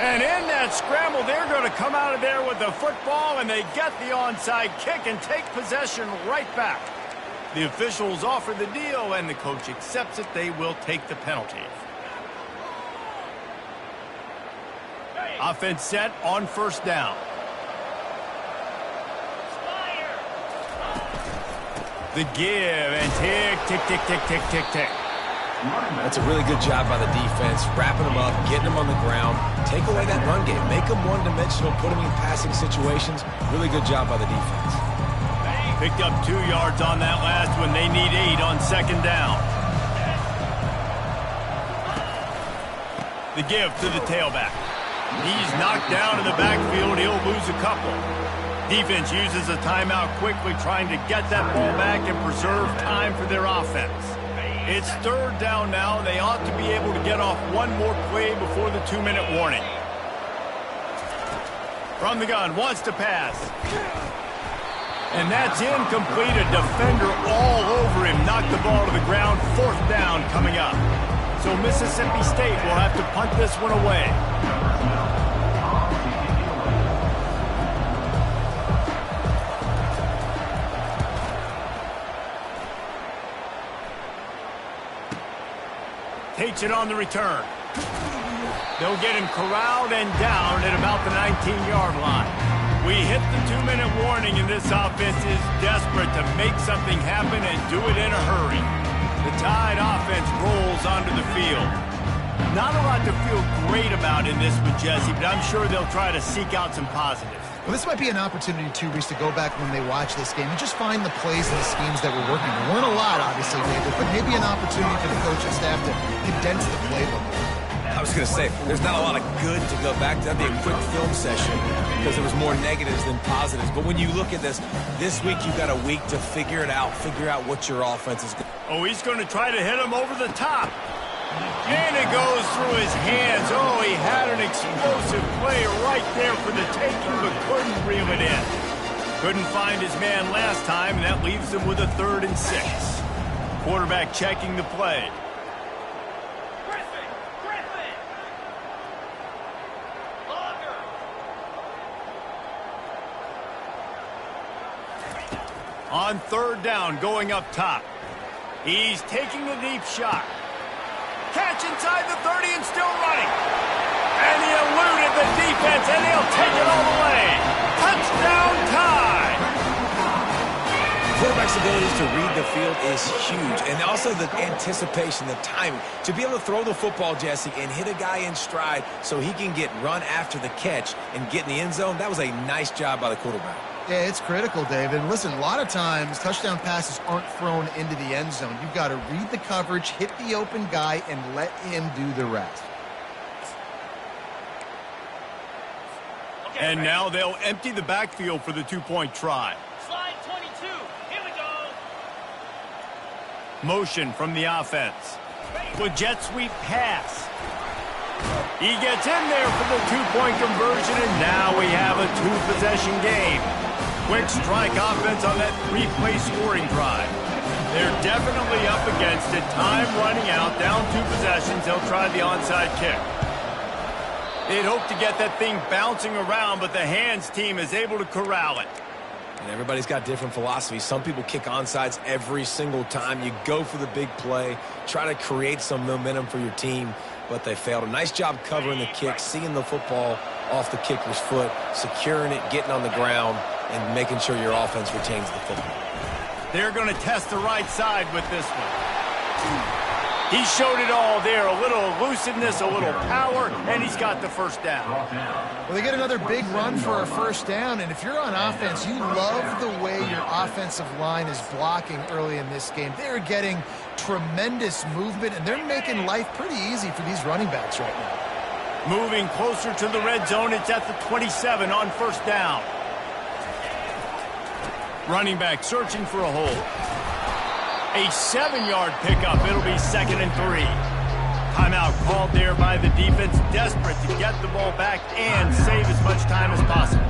A: And in that scramble, they're going to come out of there with the football, and they get the onside kick and take possession right back. The officials offer the deal, and the coach accepts it. They will take the penalty. Offense set on first down. The give and tick, tick, tick, tick, tick, tick, tick.
B: That's a really good job by the defense, wrapping them up, getting them on the ground. Take away that run game. Make them one-dimensional, put them in passing situations. Really good job by the defense.
A: Picked up 2 yards on that last one. They need 8 on second down. The give to the tailback. He's knocked down in the backfield. He'll lose a couple. Defense uses a timeout quickly, trying to get that ball back and preserve time for their offense. It's third down now. They ought to be able to get off one more play before the 2-minute warning. From the gun, wants to pass. And that's incomplete. A defender all over him. Knocked the ball to the ground. Fourth down coming up. So Mississippi State will have to punt this one away. Takes it on the return. They'll get him corralled and down at about the 19-yard line. We hit the 2-minute warning, and this offense is desperate to make something happen and do it in a hurry. The Tide offense rolls onto the field. Not a lot to feel great about in this one, Jesse, but I'm sure they'll try to seek out some positives.
C: Well, this might be an opportunity, too, Reese, to go back when they watch this game and just find the plays and the schemes that were working. There weren't a lot, obviously, David, but maybe an opportunity for the coaching staff to condense the playbook.
B: I was going to say, there's not a lot of good to go back to. That'd be a quick film session because there was more negatives than positives. But when you look at this week you've got a week to figure it out, figure out what your offense is going to do.
A: Oh, he's going to try to hit him over the top. And it goes through his hands. Oh, he had an explosive play right there for the taking, but couldn't reel it in. Couldn't find his man last time, and that leaves him with a 3rd and 6. Quarterback checking the play. On 3rd down, going up top. He's taking a deep shot. Catch inside the 30 and still running. And he eluded the defense, and he'll take it all the way. Touchdown Tide!
B: Quarterback's ability to read the field is huge, and also the anticipation, the timing. To be able to throw the football, Jesse, and hit a guy in stride so he can get run after the catch and get in the end zone, that was a nice job by the quarterback.
C: Yeah, it's critical, David. Listen, a lot of times touchdown passes aren't thrown into the end zone. You've got to read the coverage, hit the open guy, and let him do the rest.
A: And now they'll empty the backfield for the 2-point try.
F: Slide 22. Here we go.
A: Motion from the offense. With jet sweep pass. He gets in there for the 2-point conversion, and now we have a 2-possession game. Quick strike offense on that 3-play scoring drive. They're definitely up against it. Time running out, down 2 possessions. They'll try the onside kick. They'd hope to get that thing bouncing around, but the hands team is able to corral it.
B: And everybody's got different philosophies. Some people kick onside every single time. You go for the big play, try to create some momentum for your team, but they failed. A nice job covering the kick, seeing the football off the kicker's foot, securing it, getting on the ground, and making sure your offense retains the football.
A: They're going to test the right side with this one. He showed it all there. A little elusiveness, a little power, and he's got the first down.
C: Well, they get another big run for a first down, and if you're on offense, you love the way your offensive line is blocking early in this game. They're getting tremendous movement, and they're making life pretty easy for these running backs right now.
A: Moving closer to the red zone. It's at the 27 on first down. Running back searching for a hole. A 7-yard pickup. It'll be 2nd and 3. Timeout called there by the defense, desperate to get the ball back and save as much time as possible.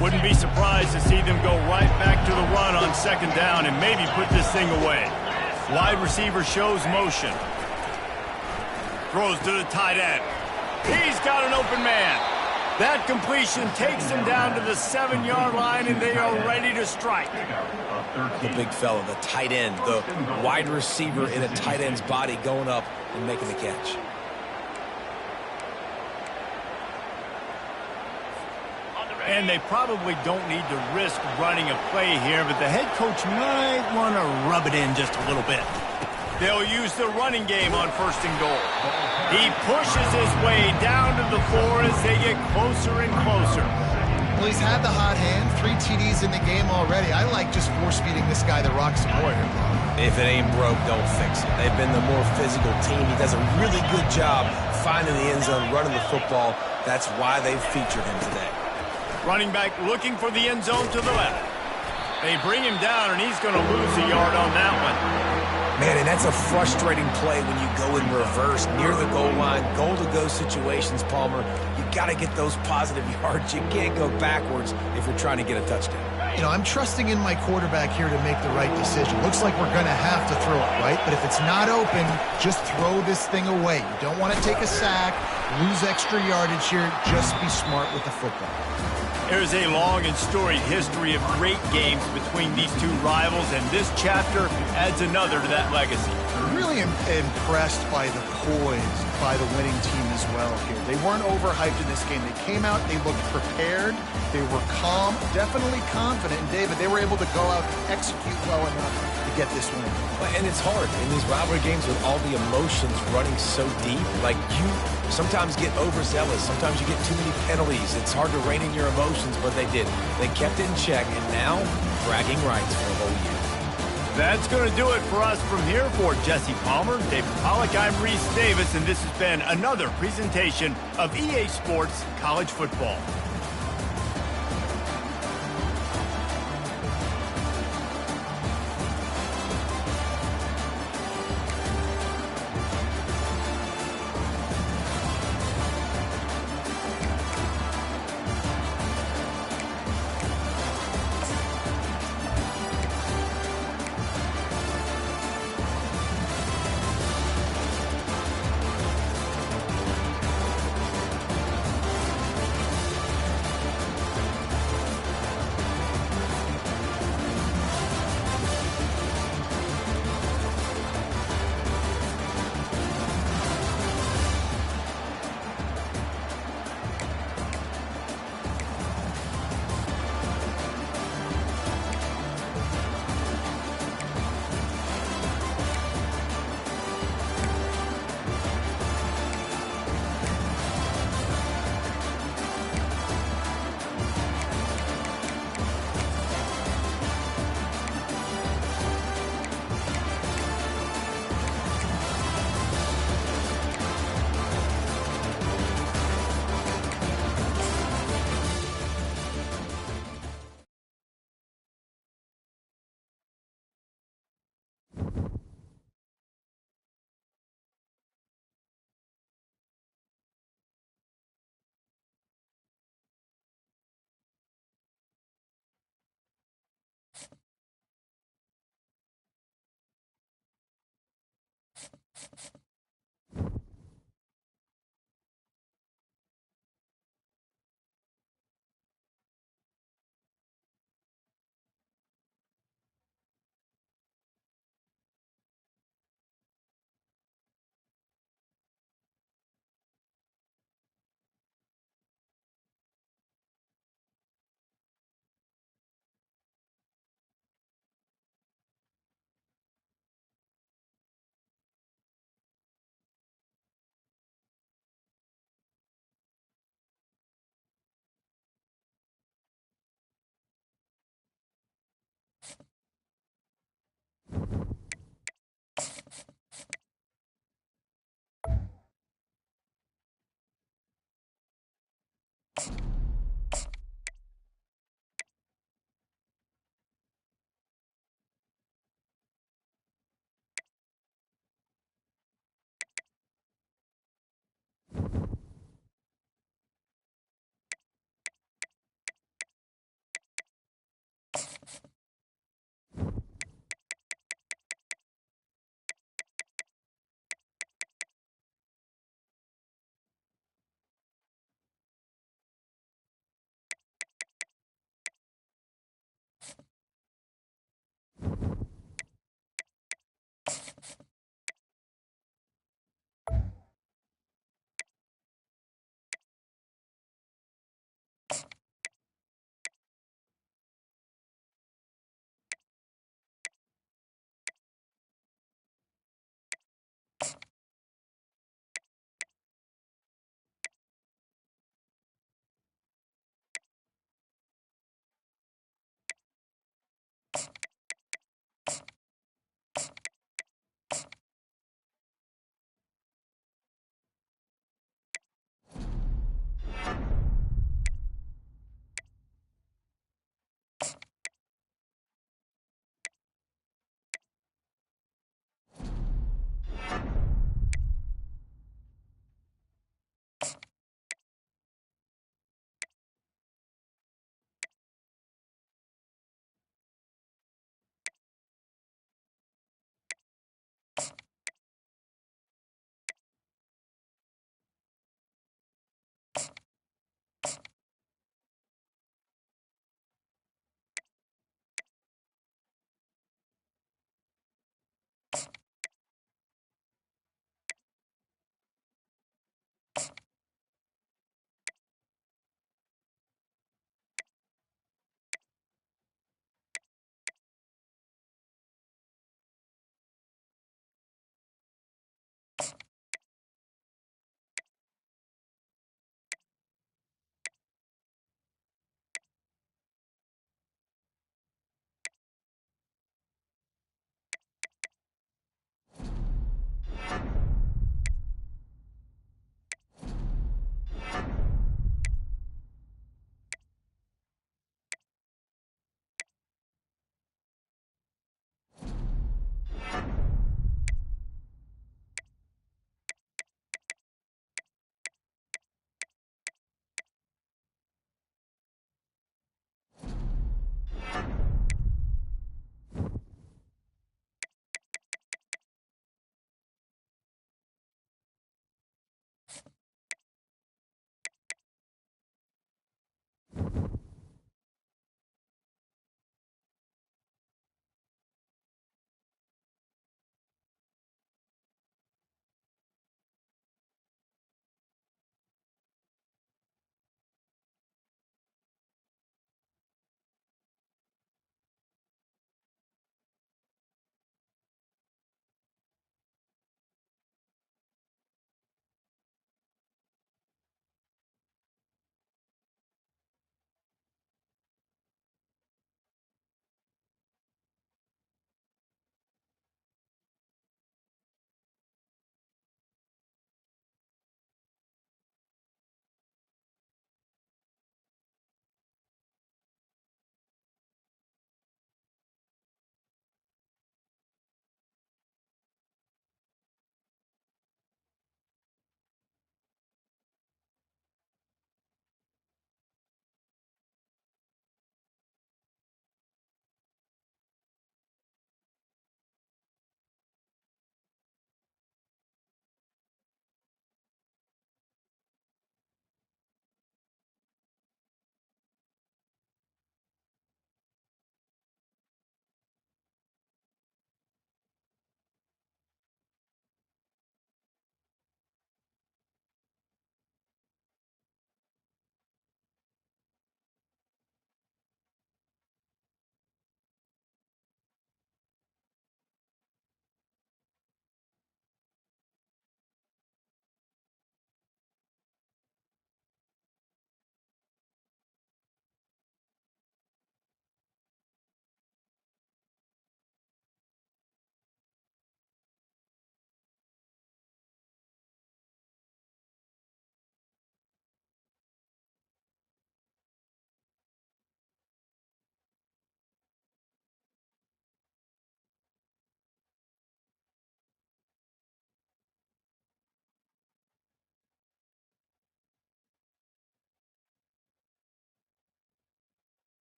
A: Wouldn't be surprised to see them go right back to the run on 2nd down and maybe put this thing away. Wide receiver shows motion. Throws to the tight end. He's got an open man. That completion takes him down to the 7-yard line, and they are ready to strike.
B: The big fella, the tight end, the wide receiver in a tight end's body going up and making the catch.
A: And they probably don't need to risk running a play here, but the head coach might want to rub it in just a little bit. They'll use the running game on 1st and goal. He pushes his way down to the floor as they get closer and closer.
C: Well, he's had the hot hand, 3 TDs in the game already. I like just force-feeding this guy the rock some more here.
B: If it ain't broke, don't fix it. They've been the more physical team. He does a really good job finding the end zone, running the football. That's why they've featured him today.
A: Running back looking for the end zone to the left. They bring him down, and he's going to lose a yard on that one.
B: Man, and that's a frustrating play when you go in reverse near the goal line. Goal-to-go situations, Palmer. You got to get those positive yards. You can't go backwards if you're trying to get a touchdown.
C: You know, I'm trusting in my quarterback here to make the right decision. Looks like we're going to have to throw it, right? But if it's not open, just throw this thing away. You don't want to take a sack, lose extra yardage here. Just be smart with the football.
A: There's a long and storied history of great games between these two rivals, and this chapter adds another to that legacy.
C: I'm really impressed by the poise by the winning team as well here. They weren't overhyped in this game. They came out, they looked prepared, they were calm, definitely confident. And David, they were able to go out and execute well enough to get this win.
B: And it's hard in these rivalry games with all the emotions running so deep. Like, you sometimes get overzealous. Sometimes you get too many penalties. It's hard to rein in your emotions, but they did. They kept it in check, and now bragging rights for a whole year.
A: That's going to do it for us from here. For Jesse Palmer, David Pollack, I'm Reese Davis, and this has been another presentation of EA Sports College Football.